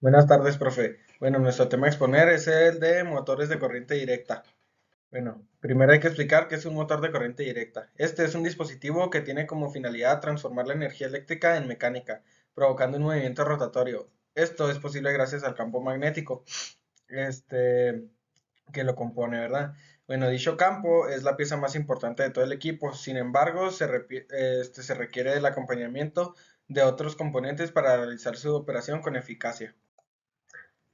Buenas tardes, profe. Bueno, nuestro tema a exponer es el de motores de corriente directa. Bueno, primero hay que explicar qué es un motor de corriente directa. Este es un dispositivo que tiene como finalidad transformar la energía eléctrica en mecánica, provocando un movimiento rotatorio. Esto es posible gracias al campo magnético, este, que lo compone, ¿verdad? Bueno, dicho campo es la pieza más importante de todo el equipo. Sin embargo, se requiere del acompañamiento de otros componentes para realizar su operación con eficacia.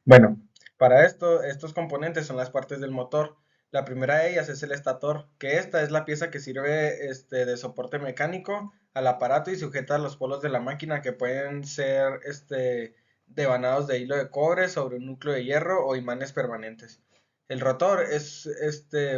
Bueno, para esto, estos componentes son las partes del motor. La primera de ellas es el estator, que esta es la pieza que sirve de soporte mecánico al aparato y sujeta los polos de la máquina que pueden ser devanados de hilo de cobre sobre un núcleo de hierro o imanes permanentes. El rotor es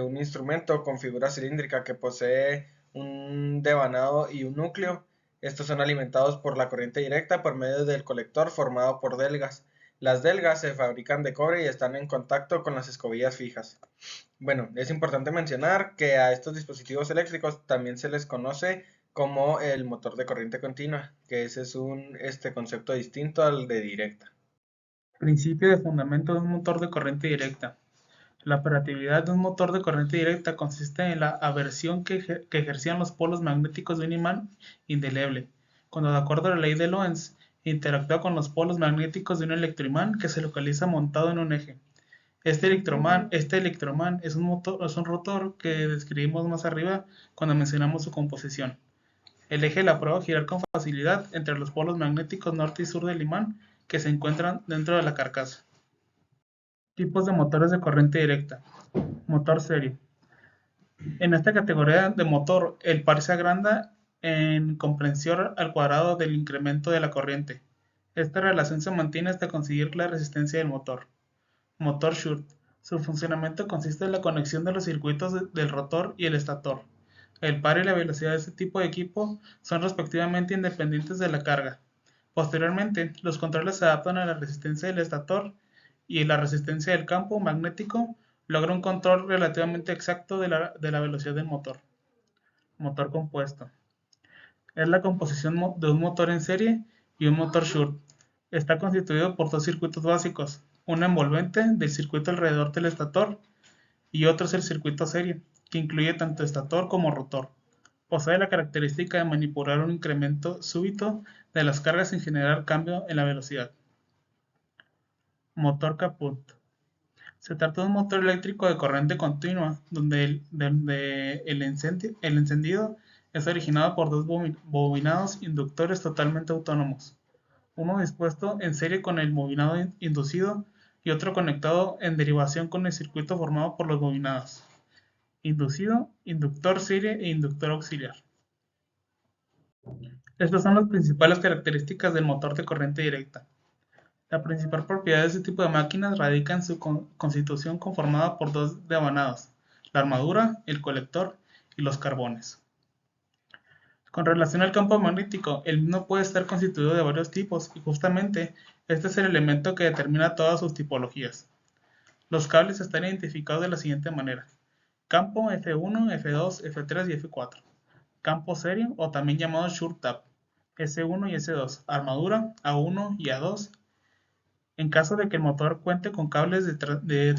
un instrumento con figura cilíndrica que posee un devanado y un núcleo. Estos son alimentados por la corriente directa por medio del colector formado por delgas. Las delgas se fabrican de cobre y están en contacto con las escobillas fijas. Bueno, es importante mencionar que a estos dispositivos eléctricos también se les conoce como el motor de corriente continua, que ese es un concepto distinto al de directa. Principio de fundamento de un motor de corriente directa. La operatividad de un motor de corriente directa consiste en la aversión que ejercían los polos magnéticos de un imán indeleble, cuando de acuerdo a la ley de Lorentz interactúa con los polos magnéticos de un electroimán que se localiza montado en un eje. Este electroimán es un rotor que describimos más arriba cuando mencionamos su composición. El eje la prueba girar con facilidad entre los polos magnéticos norte y sur del imán que se encuentran dentro de la carcasa. Tipos de motores de corriente directa. Motor serie. En esta categoría de motor, el par se agranda en comprensión al cuadrado del incremento de la corriente. Esta relación se mantiene hasta conseguir la resistencia del motor. Motor Shunt. Su funcionamiento consiste en la conexión de los circuitos del rotor y el estator. El par y la velocidad de este tipo de equipo son respectivamente independientes de la carga. Posteriormente, los controles se adaptan a la resistencia del estator y la resistencia del campo magnético logra un control relativamente exacto de la velocidad del motor. Motor compuesto. Es la composición de un motor en serie y un motor Shunt. Está constituido por dos circuitos básicos, un envolvente del circuito alrededor del estator y otro es el circuito serie, que incluye tanto estator como rotor. Posee la característica de manipular un incremento súbito de las cargas sin generar cambio en la velocidad. Motor caput. Se trata de un motor eléctrico de corriente continua, donde el encendido es originado por dos bobinados inductores totalmente autónomos, uno dispuesto en serie con el bobinado inducido y otro conectado en derivación con el circuito formado por los bobinados. Inducido, inductor serie e inductor auxiliar. Estas son las principales características del motor de corriente directa. La principal propiedad de este tipo de máquinas radica en su constitución conformada por dos devanados, la armadura, el colector y los carbones. Con relación al campo magnético, el mismo puede estar constituido de varios tipos y justamente este es el elemento que determina todas sus tipologías. Los cables están identificados de la siguiente manera: campo F1, F2, F3 y F4. Campo serie o también llamado short tap, S1 y S2, armadura A1 y A2. En caso de que el motor cuente con cables de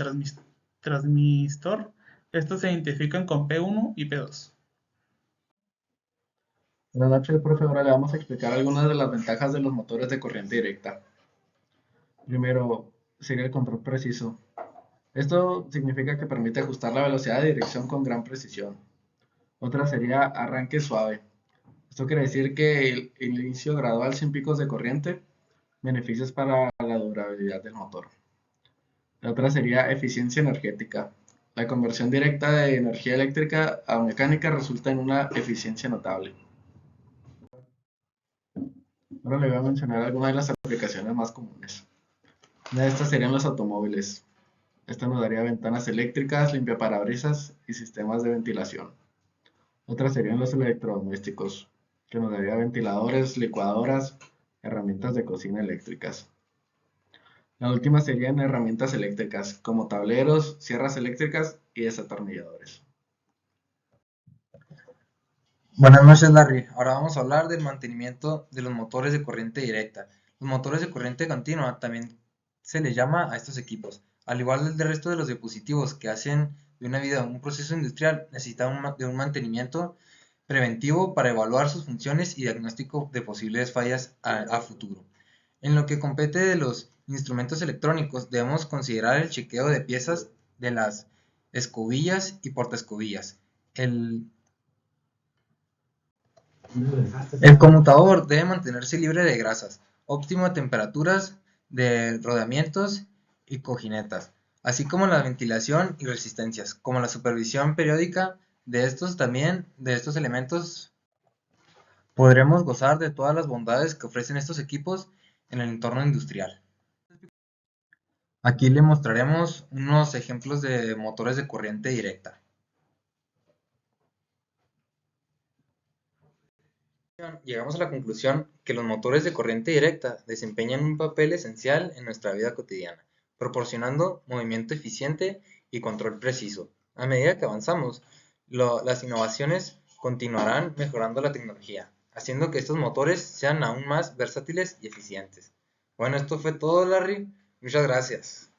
transmistor, estos se identifican con P1 y P2. Buenas noches, profe. Ahora le vamos a explicar algunas de las ventajas de los motores de corriente directa. Primero, sería el control preciso. Esto significa que permite ajustar la velocidad de dirección con gran precisión. Otra sería arranque suave. Esto quiere decir que el inicio gradual sin picos de corriente, beneficios para la durabilidad del motor. La otra sería eficiencia energética. La conversión directa de energía eléctrica a mecánica resulta en una eficiencia notable. Ahora le voy a mencionar algunas de las aplicaciones más comunes. Una de estas serían los automóviles. Esta nos daría ventanas eléctricas, limpiaparabrisas y sistemas de ventilación. Otra serían los electrodomésticos, que nos daría ventiladores, licuadoras, herramientas de cocina eléctricas. La última serían herramientas eléctricas, como tableros, sierras eléctricas y desatornilladores. Buenas noches, Larry. Ahora vamos a hablar del mantenimiento de los motores de corriente directa. Los motores de corriente continua, también se le llama a estos equipos. Al igual del resto de los dispositivos que hacen de una vida un proceso industrial, necesitan de un mantenimiento preventivo para evaluar sus funciones y diagnóstico de posibles fallas a futuro. En lo que compete de los instrumentos electrónicos, debemos considerar el chequeo de piezas de las escobillas y portaescobillas. El conmutador debe mantenerse libre de grasas, óptimas temperaturas de rodeamientos y cojinetas, así como la ventilación y resistencias, como la supervisión periódica de estos elementos. Podremos gozar de todas las bondades que ofrecen estos equipos en el entorno industrial. Aquí le mostraremos unos ejemplos de motores de corriente directa. Llegamos a la conclusión que los motores de corriente directa desempeñan un papel esencial en nuestra vida cotidiana, proporcionando movimiento eficiente y control preciso. A medida que avanzamos, las innovaciones continuarán mejorando la tecnología, haciendo que estos motores sean aún más versátiles y eficientes. Bueno, esto fue todo, Larry. Muchas gracias.